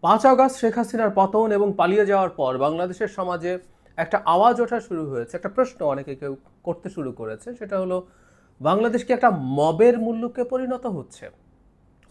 ৫ August Sheikh হাসিনার পতন এবং পালিয়ে যাওয়ার পর বাংলাদেশের সমাজে একটা আওয়াজ ওঠা শুরু হয়েছে, একটা প্রশ্ন অনেকে কেউ করতে শুরু করেছে, সেটা হলো বাংলাদেশ কি একটা মবের মুল্লুকে পরিণত হচ্ছে?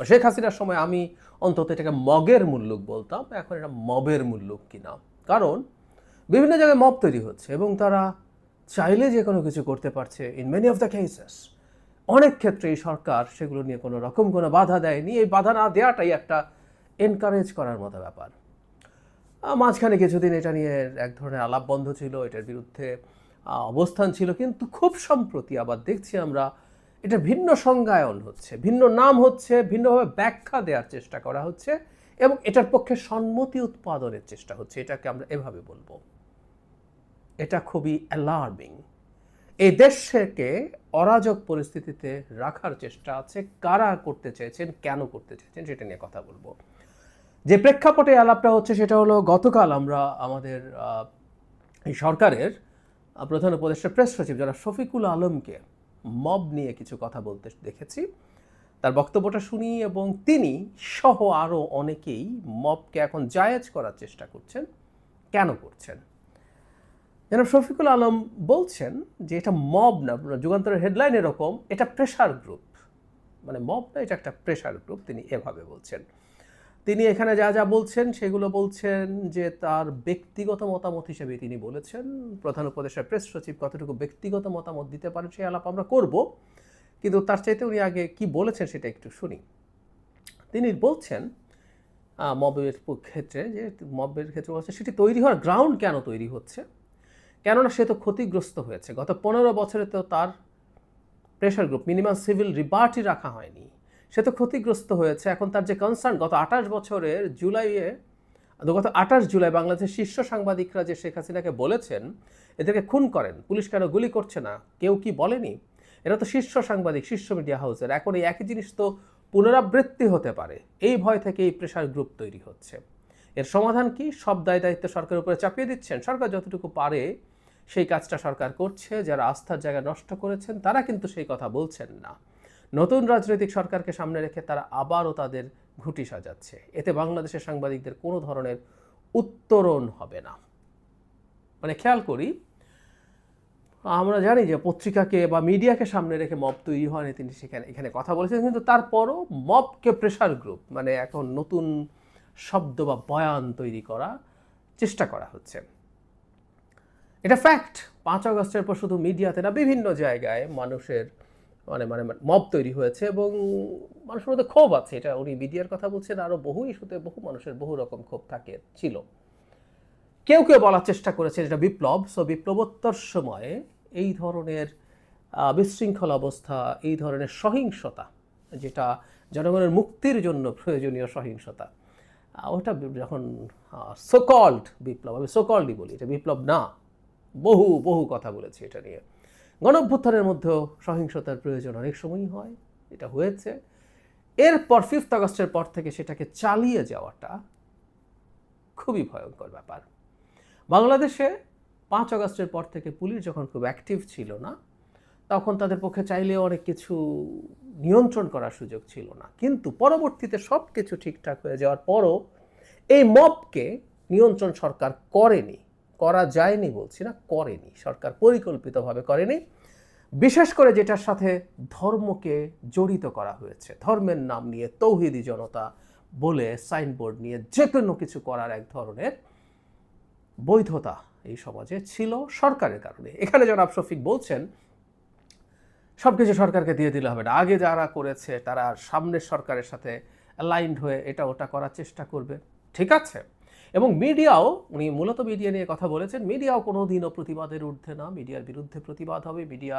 শেখ হাসিনার সময় আমি অন্তত এটাকে মগের মুল্লুক বলতাম, এখন এটা মবের মুল্লুক কিনা। কারণ বিভিন্ন জায়গায় মব তৈরি হচ্ছে এবং তারা চাইলে যে কোনো কিছু করতে পারছে। In many of the cases অনেক ক্ষেত্রেই সরকার সেগুলো নিয়ে কোনো রকম কোনো বাধা দেয়নি। এই বাধা না দেওয়াটাই একটা এনকারেজ করার মতো ব্যাপার। মাঝখানে কিছুদিন এটা নিয়ে এক ধরনের আলাপ বন্ধ ছিল, এটার বিরুদ্ধে অবস্থান ছিল, কিন্তু খুব সম্প্রতি আবার দেখছি আমরা এটা ভিন্ন সংজ্ঞায়ন হচ্ছে, ভিন্ন নাম হচ্ছে, ভিন্নভাবে ব্যাখ্যা দেওয়ার চেষ্টা করা হচ্ছে এবং এটার পক্ষে সম্মতি উৎপাদনের চেষ্টা হচ্ছে। এটাকে আমরা এভাবে বলবো, এটা খুবই অ্যালার্মিং। এই দেশকে অরাজক পরিস্থিতিতে রাখার চেষ্টা আছে। কারা করতে চেয়েছেন, কেন করতে চেয়েছেন, সেটা নিয়ে কথা বলবো। যে প্রেক্ষাপটে আলাপটা হচ্ছে সেটা হলো, গতকাল আমরা আমাদের এই সরকারের প্রধান উপদেষ্টা প্রেস সচিব যারা শফিকুল আলমকে মব নিয়ে কিছু কথা বলতে দেখেছি। তার বক্তব্যটা শুনি এবং তিনি সহ আরও অনেকেই মবকে এখন জায়েজ করার চেষ্টা করছেন। কেন করছেন? যেন শফিকুল আলম বলছেন যে এটা মব না, যুগান্তরের হেডলাইন এরকম, এটা প্রেশার গ্রুপ। মানে মব না, এটা একটা প্রেশার গ্রুপ, তিনি এভাবে বলছেন। তিনি এখানে যা যা বলছেন সেগুলো বলছেন যে তার ব্যক্তিগত মতামত হিসেবে তিনি বলেছেন। প্রধান উপদেষ্টা প্রেস সচিব কতটুকু ব্যক্তিগত মতামত দিতে পারেন সেই আলাপ আমরা করব, কিন্তু তার চাইতে উনি আগে কি বলেছেন সেটা একটু শুনি। তিনি বলছেন মবের ক্ষেত্রে, যে মবের ক্ষেত্রে বলছে সেটি তৈরি হওয়ার গ্রাউন্ড কেন তৈরি হচ্ছে, কেননা সে তো ক্ষতিগ্রস্ত হয়েছে। গত 15 বছরে তো তার pressure group minimum civil liberty রাখা হয়নি, সে তো ক্ষতিগ্রস্ত হয়েছে। এখন তার যে কনসার্ন, গত 28 বছরের গত 28 জুলাই বাংলাদেশের শীর্ষ সাংবাদিকরা যে শেখ হাসিনাকে বলেছেন এদেরকে খুন করেন, পুলিশ কেন গুলি করছে না, কেউ কি বলেনি? এরা তো শীর্ষ সাংবাদিক, শীর্ষ মিডিয়া হাউসের। এখন এই একই জিনিস তো পুনরাবৃত্তি হতে পারে, এই ভয় থেকে এই প্রেশার গ্রুপ তৈরি হচ্ছে। এর সমাধান কি? সব দায় দায়িত্ব সরকারের উপরে চাপিয়ে দিচ্ছেন। সরকার যতটুকু পারে সেই কাজটা সরকার করছে। যারা আস্থার জায়গা নষ্ট করেছেন তারা কিন্তু সেই কথা বলছেন না। নতুন রাজনৈতিক সরকারকে সামনে রেখে তারা আবারও তাদের ঘুঁটি সাজাচ্ছে। এতে বাংলাদেশের সাংবাদিকদের কোনো ধরনের উত্তরণ হবে না। মানে খেয়াল করি, আমরা জানি যে পত্রিকাকে বা মিডিয়াকে সামনে রেখে মব তৈরি হয়নি, তিনি এখানে কথা বলেছেন, কিন্তু তারপরও মবকে প্রেশার গ্রুপ, মানে এখন নতুন শব্দ বা বয়ান তৈরি করা চেষ্টা করা হচ্ছে। এটা ফ্যাক্ট। 5 আগস্টের পর শুধু মিডিয়াতে না, বিভিন্ন জায়গায় মানুষের মানে মানে মব তৈরি হয়েছে এবং মানুষের মধ্যে ক্ষোভ আছে। এটা উনি মিডিয়ার কথা বলছেন, আরও বহু ইস্যুতে বহু মানুষের বহু রকম ক্ষোভ ছিল। কেউ কেউ বলার চেষ্টা করেছে এটা বিপ্লব। সো বিপ্লবোত্তর সময়ে এই ধরনের বিশৃঙ্খল অবস্থা, এই ধরনের সহিংসতা, যেটা জনগণের মুক্তির জন্য প্রয়োজনীয় সহিংসতা, ওটা যখন সোকল্ড বিপ্লব, আমি সোকল্ডই বলি, এটা বিপ্লব না। বহু বহু কথা বলেছি এটা নিয়ে। গণঅভ্যুত্থানের মধ্যেও সহিংসতার প্রয়োজন অনেক সময়ই হয়, এটা হয়েছে। এরপর 5 আগস্টের পর থেকে সেটাকে চালিয়ে যাওয়াটা খুবই ভয়ঙ্কর ব্যাপার। বাংলাদেশে 5 আগস্টের পর থেকে পুলিশ যখন খুব অ্যাক্টিভ ছিল না, তখন তাদের পক্ষে চাইলেও অনেক কিছু নিয়ন্ত্রণ করার সুযোগ ছিল না। কিন্তু পরবর্তীতে সব কিছু ঠিকঠাক হয়ে যাওয়ার পরও এই মবকে নিয়ন্ত্রণ সরকার করেনি। করা যায়নি বলছি না, করেনি। সরকার পরিকল্পিতভাবে করেনি। বিশেষ করে যেটার সাথে ধর্মকে জড়িত করা হয়েছে, ধর্মের নাম নিয়ে তৌহিদি জনতা বলে সাইনবোর্ড নিয়ে যে কোনো কিছু করার এক ধরনের বৈধতা এই সমাজে ছিল সরকারের কারণে। এখানে জনাব শফিক বলছেন সব কিছু সরকারকে দিয়ে দিলে হবে না, আগে যারা করেছে তারা সামনের সরকারের সাথে অ্যালাইন্ড হয়ে এটা ওটা করার চেষ্টা করবে। ঠিক আছে, এবং মিডিয়াও, উনি মূলত মিডিয়া নিয়ে কথা বলেছেন, মিডিয়াও কোনো দিনও প্রতিবাদের ঊর্ধ্বে না। মিডিয়ার বিরুদ্ধে প্রতিবাদ হবে। মিডিয়া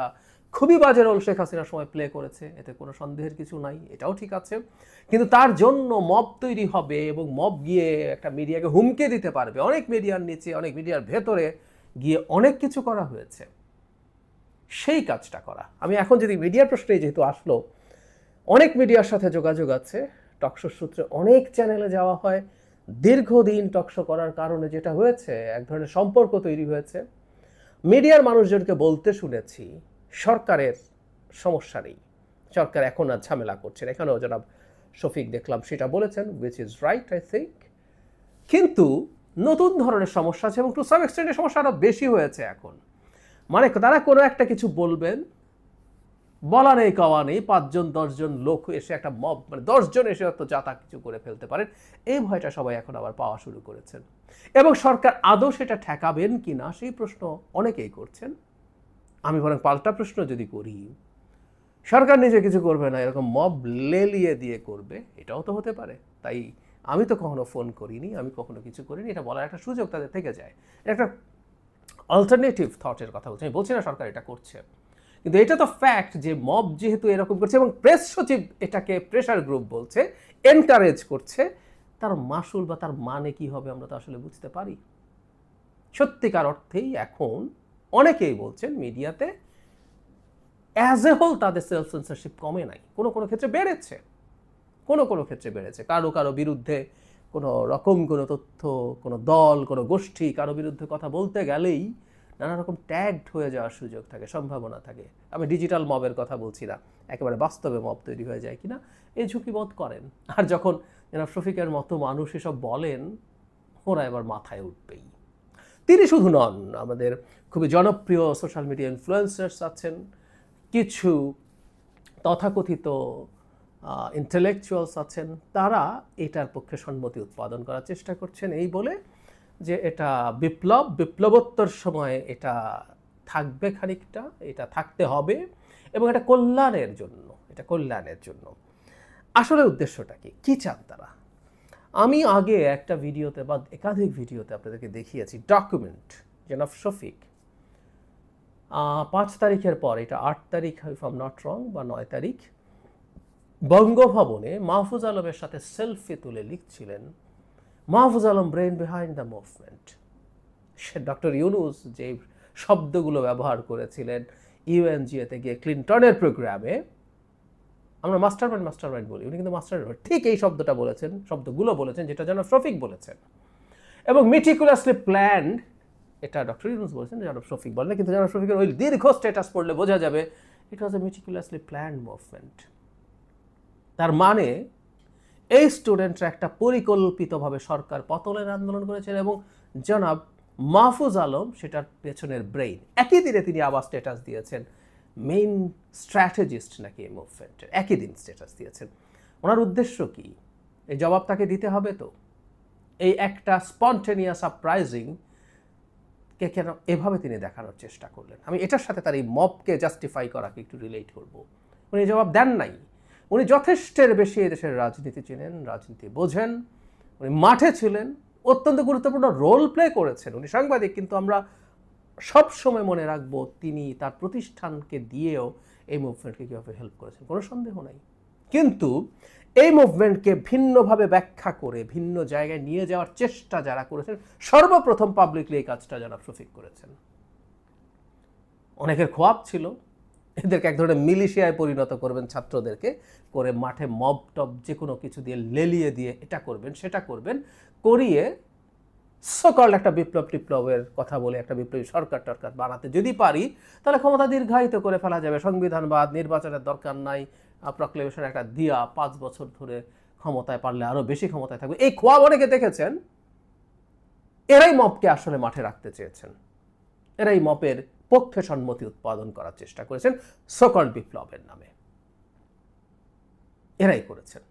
খুবই বাজে রোল শেখ হাসিনার সময় প্লে করেছে, এতে কোনো সন্দেহের কিছু নাই, এটাও ঠিক আছে। কিন্তু তার জন্য মব তৈরি হবে এবং মব গিয়ে একটা মিডিয়াকে হুমকে দিতে পারবে। অনেক মিডিয়ার নিচে, অনেক মিডিয়ার ভেতরে গিয়ে অনেক কিছু করা হয়েছে, সেই কাজটা করা। আমি এখন যদি মিডিয়ার প্রশ্নে যেহেতু আসলো, অনেক মিডিয়ার সাথে যোগাযোগ আছে, টকশো সূত্রে অনেক চ্যানেলে যাওয়া হয়। দীর্ঘদিন টকশো করার কারণে যেটা হয়েছে, এক ধরনের সম্পর্ক তৈরি হয়েছে। মিডিয়ার মানুষজনকে বলতে শুনেছি সরকারের সমস্যা নেই, সরকার এখন আর ঝামেলা করছে না। এখানেও জনাব শফিক দেখলাম সেটা বলেছেন, which is right I think. কিন্তু নতুন ধরনের সমস্যা আছে এবং টু সাম এক্সটেন্ট সমস্যা আরো বেশি হয়েছে এখন। মানে তারা কোনো একটা কিছু বলবেন, বলা নেই কওয়া নেই, 5 জন 10 জন লোক এসে একটা মব, মানে 10 জন এসে তো যা তা কিছু করে ফেলতে পারেন, এই ভয়টা সবাই এখন আবার পাওয়া শুরু করেছেন। এবং সরকার আদৌ সেটা ঠেকাবেন কিনা সেই প্রশ্ন অনেকেই করছেন। আমি বরং পাল্টা প্রশ্ন যদি করি, সরকার নিজে কিছু করবে না, এরকম মব লেলিয়ে দিয়ে করবে, এটাও তো হতে পারে। তাই আমি তো কখনো ফোন করিনি, আমি কখনো কিছু করিনি, এটা বলার একটা সুযোগ তাদের থেকে যায়। এটা একটা অল্টারনেটিভ থটের কথা বলছি, আমি বলছি না সরকার এটা করছে, কিন্তু এটা তো ফ্যাক্ট যে মব যেহেতু এরকম করছে এবং প্রেস সচিব এটাকে প্রেশার গ্রুপ বলছে, এনকারেজ করছে, তার মাসুল বা তার মানে কি হবে আমরা তো আসলে বুঝতে পারি। সত্যিকার অর্থেই এখন অনেকেই বলছেন মিডিয়াতে অ্যাজ এ হোল তাদের সেলফ সেন্সরশিপ কমে নাই, কোনো কোনো ক্ষেত্রে বেড়েছে, কোনো কোনো ক্ষেত্রে বেড়েছে। কারো কারো বিরুদ্ধে কোনো রকম কোনো তথ্য, কোনো দল, কোনো গোষ্ঠী কারো বিরুদ্ধে কথা বলতে গেলেই নানা রকম ট্যাগড হয়ে যাওয়ার সুযোগ থাকে, সম্ভাবনা থাকে। আমি ডিজিটাল মবের কথা বলছি না, একেবারে বাস্তবে মব তৈরি হয়ে যায় কিনা এই ঝুঁকি বোধ করেন। আর যখন জনাব শফিকের মতো মানুষ এসব বলেন, ওরা এবার মাথায় উঠবেই। তিনি শুধু নন, আমাদের খুবই জনপ্রিয় সোশ্যাল মিডিয়া ইনফ্লুয়েন্সার্স আছেন, কিছু তথাকথিত ইন্টেলেকচুয়ালস আছেন, তারা এটার পক্ষে সম্মতি উৎপাদন করার চেষ্টা করছেন এই বলে যে এটা বিপ্লবোত্তর সময়ে এটা থাকবে খানিকটা, এটা থাকতে হবে এবং এটা কল্যাণের জন্য, এটা কল্যাণের জন্য। আসলে উদ্দেশ্যটা কি চান তারা? আমি আগে একটা ভিডিওতে বা একাধিক ভিডিওতে আপনাদেরকে দেখিয়েছি ডকুমেন্ট জনাব শফিক 5 তারিখের পর, এটা 8 তারিখ if I am not wrong বা 9 তারিখ, বঙ্গভবনে মাহফুজ আলমের সাথে সেলফি তুলে লিখছিলেন Mahfuz Alam brain behind the movement. সে ডক্টর ইউনূস যে শব্দগুলো ব্যবহার করেছিলেন ইউএনজিএতে গিয়ে ক্লিনটনের প্রোগ্রামে, আমরা মাস্টারমাইন্ড বলি, উনি কিন্তু মাস্টারমাইন্ড ঠিক এই শব্দটা বলেছেন, শব্দগুলো বলেছেন যেটা জনাব শফিক বলেছেন। এবং মেটিকুলাসলি প্ল্যান্ড, এটা ডক্টর ইউনূস বলেছেন, জনাব শফিক বলেন, কিন্তু জনাব শফিকের ওই দীর্ঘ স্ট্যাটাস পড়লে বোঝা যাবে ইট ওয়াজ এ মেটিকুলাসলি প্ল্যান্ড মুভমেন্ট। তার মানে এই স্টুডেন্টরা একটা পরিকল্পিতভাবে সরকার পতনের আন্দোলন করেছেন এবং জনাব মাহফুজ আলম সেটার পেছনের ব্রেইন। একই দিনে তিনি আবার স্ট্যাটাস দিয়েছেন মেইন স্ট্র্যাটেজিস্ট নাকি এই মুভমেন্টের, একই দিন স্ট্যাটাস দিয়েছেন। ওনার উদ্দেশ্য কি, এই জবাব তাকে দিতে হবে। তো এই একটা স্পন্টেনিয়াস সারপ্রাইজিং কে কেন এভাবে তিনি দেখানোর চেষ্টা করলেন? আমি এটার সাথে তার এই মবকে জাস্টিফাই করাকে একটু রিলেট করব। উনি জবাব দেন নাই। উনি যথেষ্টের বেশি এদেশের রাজনীতি চেনেন, রাজনীতি বোঝেন, উনি মাঠে ছিলেন, অত্যন্ত গুরুত্বপূর্ণ রোল প্লে করেছেন, উনি সাংবাদিক, কিন্তু আমরা সব সময় মনে রাখবো তিনি তার প্রতিষ্ঠানকে দিয়েও এই মুভমেন্টকে কীভাবে হেল্প করেছেন, কোনো সন্দেহ নাই। কিন্তু এই মুভমেন্টকে ভিন্নভাবে ব্যাখ্যা করে ভিন্ন জায়গায় নিয়ে যাওয়ার চেষ্টা যারা করেছেন, সর্বপ্রথম পাবলিকলি এই কাজটা জনাব শফিক করেছেন। অনেকের খোয়াব ছিল এদেরকে এক ধরনের মিলিশিয়ায় পরিণত করবেন, ছাত্রদেরকে করে মাঠে মব টব যে কোনো কিছু দিয়ে লেলিয়ে দিয়ে এটা করবেন সেটা করবেন, করিয়ে সকল একটা বিপ্লবের কথা বলে একটা বিপ্লবী সরকার টরকার বানাতে যদি পারি তাহলে ক্ষমতা দীর্ঘায়িত করে ফেলা যাবে, সংবিধানবাদ, নির্বাচনের দরকার নাই, প্রক্লেমেশন একটা দিয়া 5 বছর ধরে ক্ষমতায় পারলে আরও বেশি ক্ষমতায় থাকবে। এই খোয়াব অনেকে দেখেছেন, এরাই মবকে আসলে মাঠে রাখতে চেয়েছেন, এরাই মবের পক্ষে সম্মতি উৎপাদন করার চেষ্টা করেছেন সকল বিপ্লবের নামে, এরাই করেছেন।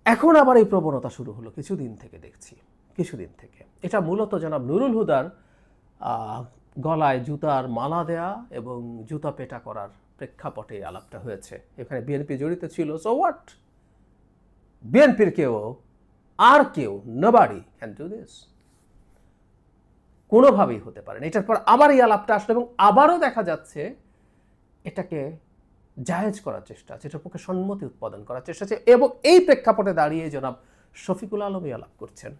এখন আবার এই প্রবণতা শুরু হলো কিছুদিন থেকে, দেখছি কিছুদিন থেকে। এটা মূলত জনাব নুরুল হুদার গলায় জুতার মালা দেয়া এবং জুতা পেটা করার প্রেক্ষাপটে আলাপটা হয়েছে। এখানে বিএনপি জড়িত ছিল, সো হোয়াট, বিএনপির কেউ আর কেউ, নোবডি ক্যান ডু দিস, কোনোভাবেই হতে পারে না। এটার পর আবার এই আলাপটা আসলো এবং আবারও দেখা যাচ্ছে এটাকে জায়েজ করার চেষ্টা আছে, এটার পক্ষে সম্মতি উৎপাদন করার চেষ্টা আছে এবং এই প্রেক্ষাপটে দাঁড়িয়ে জনাব শফিকুল আলম এই আলাপ করছেন।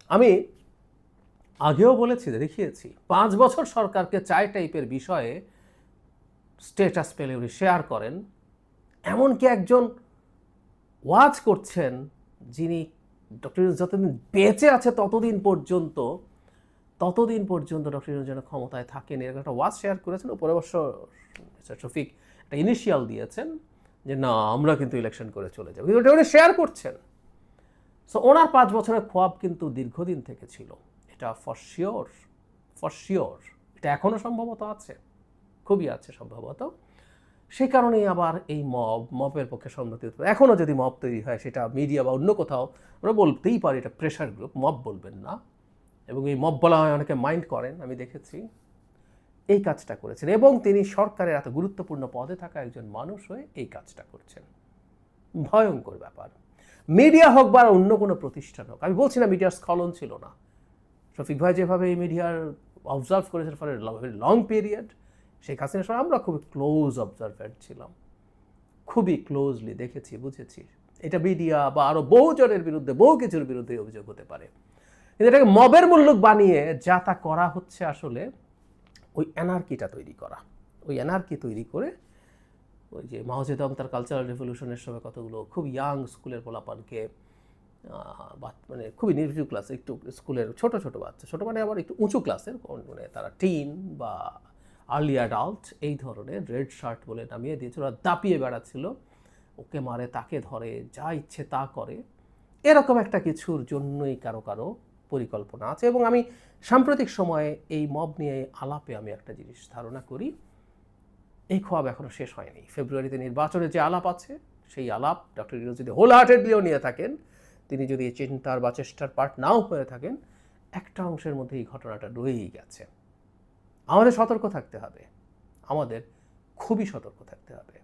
আমি আগেও বলেছি, দেখিয়েছি, 5 বছর সরকারকে চাই টাইপের বিষয়ে স্ট্যাটাস পেলে উনি শেয়ার করেন, এমনকি একজন ওয়াজ করছেন যিনি ডক্টর ইউনূস যতদিন বেঁচে আছে ততদিন পর্যন্ত ডক্টর ইউনূস যেন ক্ষমতায় থাকেন, এরকম একটা ওয়াজ শেয়ার করেছেন। উপরে অবশ্য শফিক একটা ইনিশিয়াল দিয়েছেন যে না আমরা কিন্তু ইলেকশন করে চলে যাবো, কিন্তু ওটা উনি শেয়ার করছেন। সো সো ওনার 5 বছরের খোয়াব কিন্তু দীর্ঘদিন থেকে ছিল, এটা ফর শিওর, এটা এখনও সম্ভবত আছে, খুবই আছে সম্ভবত। সেই কারণেই আবার এই মবের পক্ষে সম্মতি হতে পারে। এখনও যদি মব তৈরি হয়, সেটা মিডিয়া বা অন্য কোথাও আমরা বলতেই পারি এটা প্রেশার গ্রুপ, মব বলবেন না। এবং এই মব বলা হয়, অনেকে মাইন্ড করেন, আমি দেখেছি। এই কাজটা করেছেন এবং তিনি সরকারের এত গুরুত্বপূর্ণ পদে থাকা একজন মানুষ হয়ে এই কাজটা করছেন। ভয়ঙ্কর ব্যাপার। মিডিয়া হোক বা অন্য কোনো প্রতিষ্ঠান হোক, আমি বলছি না মিডিয়ার স্খলন ছিল না। শফিক ভাই যেভাবে এই মিডিয়ার অবজার্ভ করেছেন for very long period, Sheikh হাসিনার সময় আমরা খুবই ক্লোজ অবজারভেন্ট ছিলাম, খুবই ক্লোজলি দেখেছি, বুঝেছি। এটা মিডিয়া বা আরও বহুজনের বিরুদ্ধে, বহু কিছুর বিরুদ্ধে অভিযোগ হতে পারে, কিন্তু এটাকে মবের মূল্যক বানিয়ে যা তা করা হচ্ছে আসলে ওই অ্যানার্কিটা তৈরি করা, ওই অ্যানার্কি তৈরি করে ওই যে মাও জেদং তার কালচারাল রেভলিউশনের সময় কতগুলো খুব ইয়াং স্কুলের পোলাপানকে, মানে খুবই নিচু ক্লাসে, একটু স্কুলের ছোট বাচ্চা, ছোটো মানে আবার একটু উঁচু ক্লাসের, মানে তারা টিন বা আর্লি অ্যাডাল্ট, এই ধরনের রেড শার্ট বলে নামিয়ে দিয়েছিল, ওরা দাপিয়ে বেড়াচ্ছিল, ওকে মারে তাকে ধরে, যা ইচ্ছে তা করে, এরকম একটা কিছুর জন্যই কারো পরিকল্পনা আছে। এবং আমি সাম্প্রতিক সময়ে এই মব নিয়ে আলাপে আমি একটা জিনিস ধারণা করি, এই খোয়াব এখনও শেষ হয়নি। ফেব্রুয়ারিতে নির্বাচনের যে আলাপ আছে, সেই আলাপ ডক্টর ইউনূস যদি হোল হার্টেডলিও নিয়ে থাকেন, তিনি যদি চিন্তার বা চেষ্টার পার্ট নাও হয়ে থাকেন, একটা অংশের মধ্যে এই ঘটনাটা রয়েই গেছে। আমাদের সতর্ক থাকতে হবে, আমাদের খুবই সতর্ক থাকতে হবে।